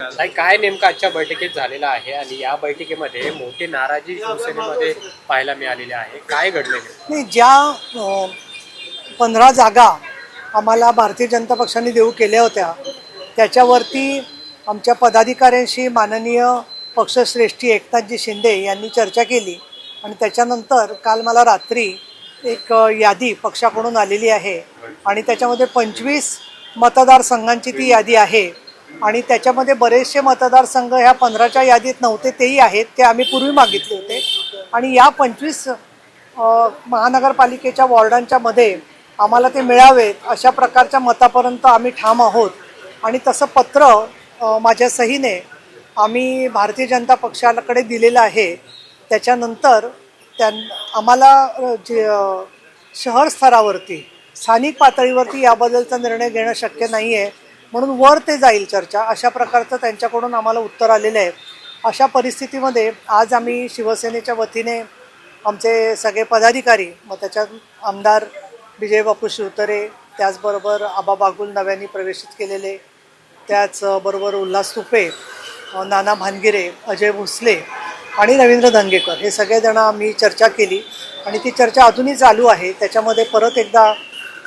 काय नेमकं आजच्या बैठकीत झालेलं आहे आणि या बैठकीमध्ये मोठी नाराजी शिवसेनेमध्ये पाहायला मिळालेली आहे. काय घडलेलं नाही, ज्या 15 जागा आम्हाला भारतीय जनता पक्षाने देऊ केल्या होत्या त्याच्यावरती आमच्या पदाधिकाऱ्यांशी माननीय पक्षश्रेष्ठी एकनाथजी शिंदे यांनी चर्चा केली आणि त्याच्यानंतर काल मला रात्री एक यादी पक्षाकडून आलेली आहे आणि त्याच्यामध्ये 25 मतदारसंघांची ती यादी आहे आणि त्याच्यामध्ये बरेचसे मतदारसंघ ह्या 15च्या यादीत नव्हते तेही आहेत, ते आम्ही पूर्वी मागितले होते आणि या 25 महानगरपालिकेच्या वॉर्डांच्या मध्ये आम्हाला ते मिळावेत अशा प्रकारच्या मतापर्यंत आम्ही ठाम आहोत आणि तसं पत्र माझ्या सहीने आम्ही भारतीय जनता पक्षाकडे दिलेलं आहे. त्याच्यानंतर आम्हाला शहर स्तरावरती स्थानिक पातळीवरती याबद्दलचा निर्णय घेणं शक्य नाही आहे, म्हणून वर ते जाईल चर्चा, अशा प्रकारचं त्यांच्याकडून आम्हाला उत्तर आलेलं आहे. अशा परिस्थितीमध्ये आज आम्ही शिवसेनेच्या वतीने आमचे सगळे पदाधिकारी, मग त्याच्यात आमदार विजय बापू शिवतरे, त्याचबरोबर आबा बागुल नव्याने प्रवेशित केलेले, त्याचबरोबर उल्हास तुपे, नाना भानगिरे, अजय भोसले आणि रवींद्र धंगेकर हे सगळेजण आम्ही चर्चा केली आणि ती चर्चा अजूनही चालू आहे. त्याच्यामध्ये परत एकदा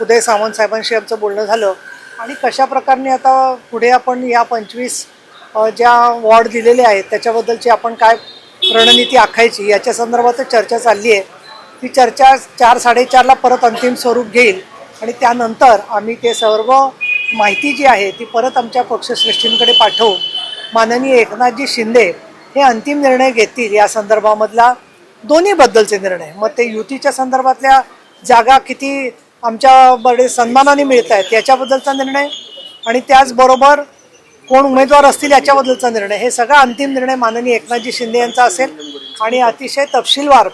उदय सामंत साहेबांशी आमचं बोलणं झालं आणि कशा प्रकारे आता पुढे आपण या 25 ज्या वॉर्ड दिलेले आहेत त्याच्याबद्दलची आपण काय रणनीती आखायची याच्या संदर्भात चर्चा चालली आहे. ती चर्चा 4-4:30ला परत अंतिम स्वरूप घेईल आणि त्यानंतर आम्ही ते सर्व माहिती जी आहे ती परत आमच्या पक्षश्रेष्ठींकडे पाठवू. माननीय एकनाथजी शिंदे हे अंतिम निर्णय घेतील या संदर्भामधला दोन्हीबद्दलचे निर्णय. मग ते युतीच्या संदर्भातल्या जागा किती आमच्या बडे सन्मानाने मिळत आहेत याच्याबद्दलचा निर्णय आणि त्याचबरोबर कोण उमेदवार असतील याच्याबद्दलचा निर्णय, हे सगळा अंतिम निर्णय माननीय एकनाथजी शिंदे यांचा असेल आणि अतिशय तपशीलवार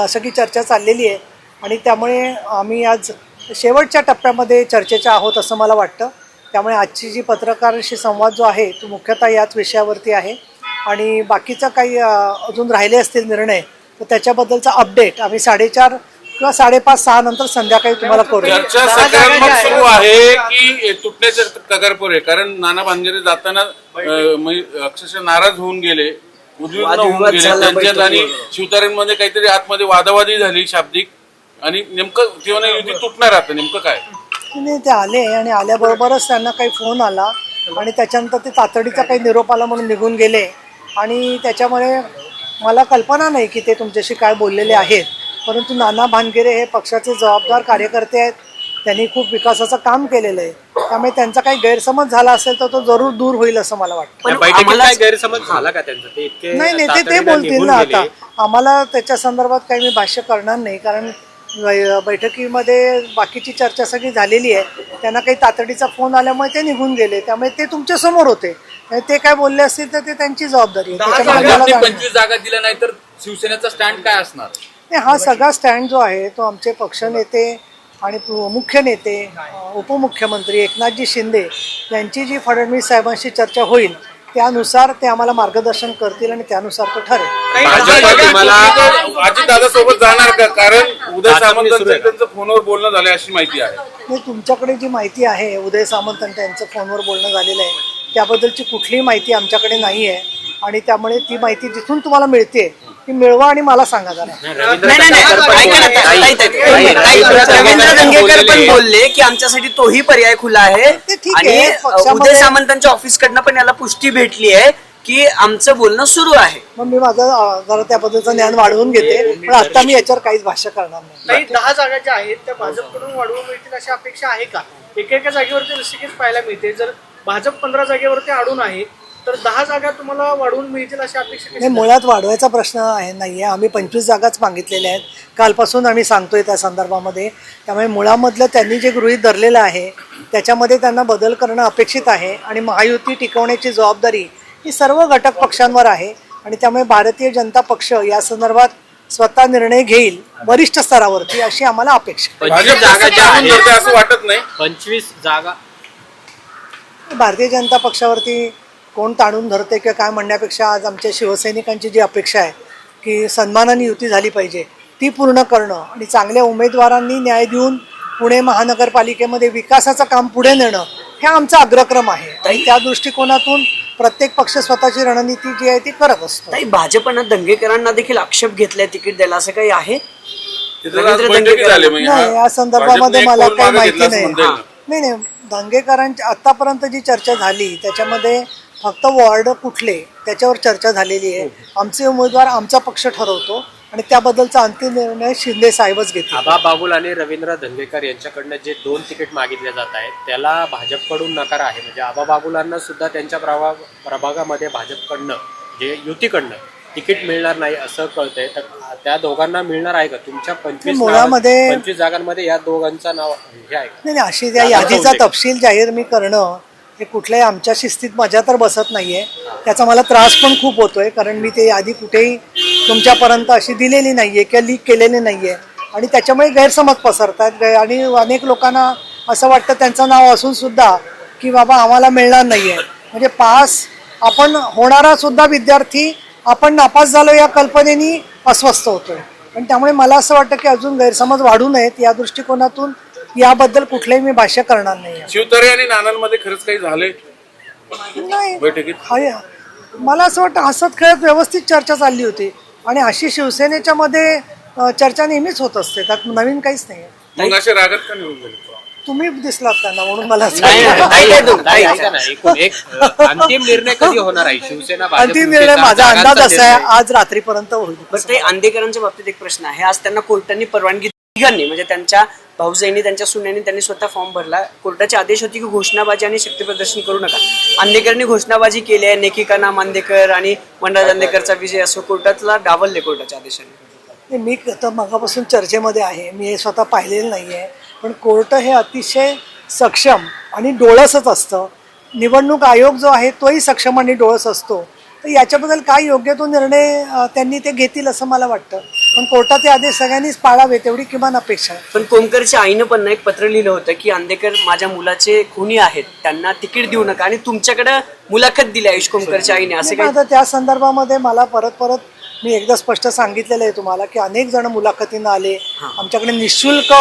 सगळी चर्चा चाललेली आहे आणि त्यामुळे आम्ही आज शेवटच्या टप्प्यामध्ये चर्चेच्या आहोत असं मला वाटतं. त्यामुळे आजची जी पत्रकारांशी संवाद जो आहे तो मुख्यतः याच विषयावरती आहे आणि बाकीचं काही अजून राहिले असतील निर्णय तर त्याच्याबद्दलचा अपडेट आम्ही 4:30 किंवा 5:30-6 नंतर संध्याकाळी तुम्हाला करू. चर्चा सकारात्मक सुरू आहे की तुटण्याच्या कगारपर आहे? कारण नाना भानगिरे जाताना अक्षरशः नाराज होऊन गेले, उद्विग्न होऊन गेले त्यांच्यात आणि शिवतारेंमध्ये काहीतरी आतमध्ये वादावादी झाली शाब्दिक आणि नेमकं तेव्हा युती तुटणार आता नेमकं काय? ते आले आणि आल्याबरोबरच त्यांना काही फोन आला आणि त्याच्यानंतर ते तातडीचा काही निरोप आला म्हणून निघून गेले आणि त्याच्यामुळे मला कल्पना नाही की ते तुमच्याशी काय बोललेले आहेत, परंतु नाना भानगिरे हे पक्षाचे जबाबदार कार्यकर्ते आहेत, त्यांनी खूप विकासाचं काम केलेलं आहे, त्यामुळे त्यांचा काही गैरसमज झाला असेल तर तो जरूर दूर होईल असं मला वाटतं. काय गैरसमज झाला का त्यांचा? नाही ते बोलतील ना. आता आम्हाला त्याच्या संदर्भात काही मी भाष्य करणार नाही, कारण बैठकीमध्ये बाकीची चर्चा सगळी झालेली आहे. त्यांना काही तातडीचा फोन आल्यामुळे ते निघून गेले, त्यामुळे ते तुमच्या समोर होते, ते काय बोलले असतील तर ते त्यांची जबाबदारी आहे. 25 जागा दिल्या नाही तर शिवसेनेचा स्टँड काय असणार? हा सगळा स्टँड जो आहे तो आमचे पक्षनेते आणि मुख्य नेते उपमुख्यमंत्री एकनाथजी शिंदे यांची जी फडणवीस साहेबांशी चर्चा होईल त्यानुसार ते आम्हाला मार्गदर्शन करतील आणि त्यानुसार तो ठरेल. दादा सोबत जाणार का? कारण उदय सामंत त्यांचं फोनवर बोलणं झालं अशी माहिती आहे. नाही, तुमच्याकडे जी माहिती आहे उदय सामंत त्यांचं फोनवर बोलणं झालेलं आहे त्याबद्दलची कुठलीही माहिती आमच्याकडे नाही आहे आणि त्यामुळे ती माहिती जिथून तुम्हाला मिळते ती मिळवा आणि मला सांगा जरा. रवींद्र धंगेकर पण बोलले की आमच्यासाठी तोही पर्याय खुला आहे आणि उदय सामंतांच्या ऑफिसकडनं पण याला पुष्टी भेटली आहे की आमचं बोलणं सुरू आहे. मग मी माझं जरा त्याबद्दलचं ज्ञान वाढवून घेते, पण आता मी याच्यावर काहीच भाष्य करणार नाही. 10 जागा ज्या आहेत त्या भाजपकडून वाढवून मिळतील अशी अपेक्षा आहे का? एकेका जागेवरती निश्चितच पाहायला मिळते. जर भाजप 15 जागेवरती अडून आहे तर 10 जागा तुम्हाला वाढवून मिळतील अशी अपेक्षा नाही, मुळात वाढवायचा प्रश्न नाहीये. आम्ही 25 जागाच मागितलेल्या आहेत, कालपासून आम्ही सांगतोय त्या संदर्भामध्ये. त्यामुळे मुळामधलं त्यांनी जे गृहीत धरलेलं आहे त्याच्यामध्ये त्यांना बदल करणं अपेक्षित आहे आणि महायुती टिकवण्याची जबाबदारी ही सर्व घटक पक्षांवर आहे आणि त्यामुळे भारतीय जनता पक्ष या संदर्भात स्वतः निर्णय घेईल वरिष्ठ स्तरावरती अशी आम्हाला अपेक्षा. 25 जागा असं वाटत नाही. 25 जागा भारतीय जनता पक्षावरती कोण ताणून धरते किंवा काय म्हणण्यापेक्षा आज आमच्या शिवसैनिकांची जी अपेक्षा आहे की सन्मानाने युती झाली पाहिजे ती पूर्ण करणं आणि चांगल्या उमेदवारांनी न्याय देऊन पुणे महानगरपालिकेमध्ये विकासाचं काम पुढे नेणं हे आमचा अग्रक्रम आहे आणि त्या दृष्टिकोनातून प्रत्येक पक्ष स्वतःची रणनीती जी आहे ती करत असतो. ताई, भाजपनं दंगेकरांना देखील आक्षेप घेतलाय तिकीट द्यायला, असं काही आहे? तिथं आज बैठकी झाली म्हणजे नाही, या संदर्भामध्ये भाजपने मला एक काही पाऊल मागे माहिती घेतलं असं नाही. म्हणता येईल. नाही दंगेकरांची आतापर्यंत जी चर्चा झाली त्याच्यामध्ये फक्त वॉर्ड कुठले त्याच्यावर चर्चा झालेली आहे. आमचे उमेदवार आमचा पक्ष ठरवतो आणि त्याबद्दलचा अंतिम निर्णय शिंदे साहेबच घेतील. आबा बागुल आणि रवींद्र धंगेकर यांच्याकडनं जे 2 तिकीट मागितले जात आहेत त्याला भाजपकडून नकार आहे. म्हणजे आबा बागुलांना सुद्धा त्यांच्या प्रभागामध्ये भाजपकडनं जे युतीकडनं तिकीट मिळणार नाही असं कळतंय. तर त्या दोघांना मिळणार आहे का? तुमच्या 25 जागांमध्ये या दोघांचं नाव हे आहे का? नाही अशी त्या यादीचा तपशील जाहीर मी करणं हे कुठल्याही आमच्या शिस्तीत मजा तर बसत नाहीये. त्याचा मला त्रास पण खूप होतोय कारण मी ते यादी कुठेही तुमच्यापर्यंत अशी दिलेली नाहीये किंवा लीक केलेली नाहीये आणि त्याच्यामुळे गैरसमज पसरतात आणि अनेक लोकांना असं वाटतं त्यांचं नाव असून सुद्धा की बाबा आम्हाला मिळणार नाहीये. म्हणजे पास आपण होणारा सुद्धा विद्यार्थी आपण नापास झालो या कल्पनेने अस्वस्थ होतोय. पण त्यामुळे मला असं वाटतं की अजून गैरसमज वाढू नयेत या दृष्टिकोनातून याबद्दल कुठलेही मी भाष्य करणार नाही. शिवतारे आणि नानांमध्ये खरंच काही झाले नाही बैठकीत? मला असं वाटतं हसत खेळत व्यवस्थित चर्चा चालली होती आणि अशी शिवसेनेच्या मध्ये चर्चा नेहमीच होत असते, त्यात नवीन काहीच नाही. मग असे रागात का निघून गेले? तुम्ही दिसलात त्यांना म्हणून मला असं नाही, वाटतं. नाही, नाही, नाही, नाही, ऐका ना, एकूण एक अंतिम निर्णय कधी होणार आहे? शिवसेना भाजप अंतिम निर्णय माझा अंदाज असा आहे आज रात्रीपर्यंत होईल. बरं, ते आंदेकरांच्या बाबतीत एक प्रश्न आहे. आज त्यांना कोर्टाने परवानगी तिघांनी म्हणजे त्यांच्या भाऊजाईंनी त्यांच्या सुनेनी त्यांनी स्वतः फॉर्म भरला. कोर्टाचे आदेश होते की घोषणाबाजी आणि शक्ती प्रदर्शन करू नका. आंदेकरांनी घोषणाबाजी केली आहे. नेकिका नाम आंदेकर आणि मंडळ आंदेकरचा विजय असं कोर्टातला डावलले कोर्टाच्या आदेशाने. मी तर मगापासून चर्चेमध्ये आहे, मी हे स्वतः पाहिलेलं नाही आहे. पण कोर्ट हे अतिशय सक्षम आणि डोळसच असतं. निवडणूक आयोग जो आहे तोही सक्षम आणि डोळस असतो. तर याच्याबद्दल काय योग्य तो निर्णय त्यांनी ते घेतील असं मला वाटतं. पण कोर्टाचे आदेश सगळ्यांनीच पाळावेत एवढी किमान अपेक्षा आहे. पण कोमकरच्या आईनं पण एक पत्र लिहिलं होतं की आंदेकर माझ्या मुलाचे खुनी आहेत, त्यांना तिकीट देऊ नका आणि तुमच्याकडे मुलाखत दिली आयुष कोमकरच्या आईने, असं काही? आता त्या संदर्भामध्ये मला परत मी एकदा स्पष्ट सांगितलेलं आहे तुम्हाला की अनेक जण मुलाखतींना आले. आमच्याकडे निशुल्क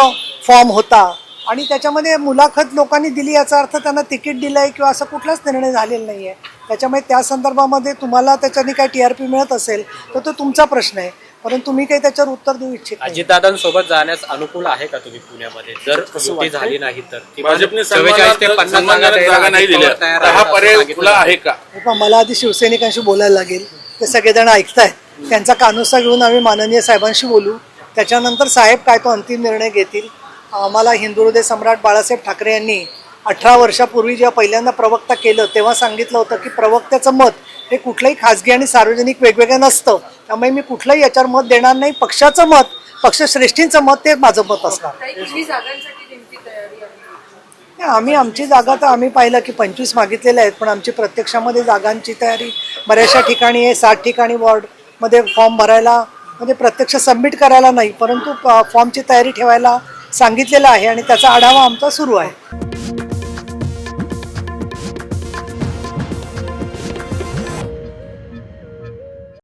फॉर्म होता आणि त्याच्यामध्ये मुलाखत लोकांनी दिली याचा अर्थ त्यांना तिकीट दिलंय किंवा असं कुठलाच निर्णय झालेला नाहीये. त्याच्यामुळे त्या संदर्भामध्ये तुम्हाला त्याच्याने काय TRP मिळत असेल तर तो तुमचा प्रश्न आहे, परंतु मी काही त्याच्यावर उत्तर देऊ इच्छित नाही. अजितदादांसोबत जाण्यास अनुकूल आहे का तुम्ही पुण्यामध्ये जर युती झाली नाही तर? भाजपने 44 ते 50 सन्मानजनक जागा नाही दिल्या, तयार तर हा आहे पर्याय असं खुला आहे का? पण मला आधी शिवसैनिकांशी बोलायला लागेल. ते सगळेजण ऐकतायत, त्यांचा कानोसा घेऊन आम्ही माननीय साहेबांशी बोलू. त्याच्यानंतर साहेब काय तो अंतिम निर्णय घेतील. आम्हाला हिंदू हृदय सम्राट बाळासाहेब ठाकरे यांनी 18 वर्षापूर्वी जेव्हा पहिल्यांदा प्रवक्ता केलं तेव्हा सांगितलं होतं की प्रवक्त्याचं मत हे कुठलंही खाजगी आणि सार्वजनिक वेगवेगळं नसतं. त्यामुळे मी कुठलंही याच्यावर मत देणार नाही. पक्षाचं मत, पक्षश्रेष्ठींचं मत ते माझं मत असणार. आम्ही आमची जागा तर आम्ही पाहिलं की 25 मागितलेल्या आहेत, पण आमची प्रत्यक्षामध्ये जागांची तयारी बऱ्याचशा ठिकाणी आहे. 60 ठिकाणी वॉर्डमध्ये फॉर्म भरायला म्हणजे प्रत्यक्ष सबमिट करायला नाही, परंतु फॉर्मची तयारी ठेवायला सांगितलेलं आहे आणि त्याचा आढावा आमचा सुरू आहे.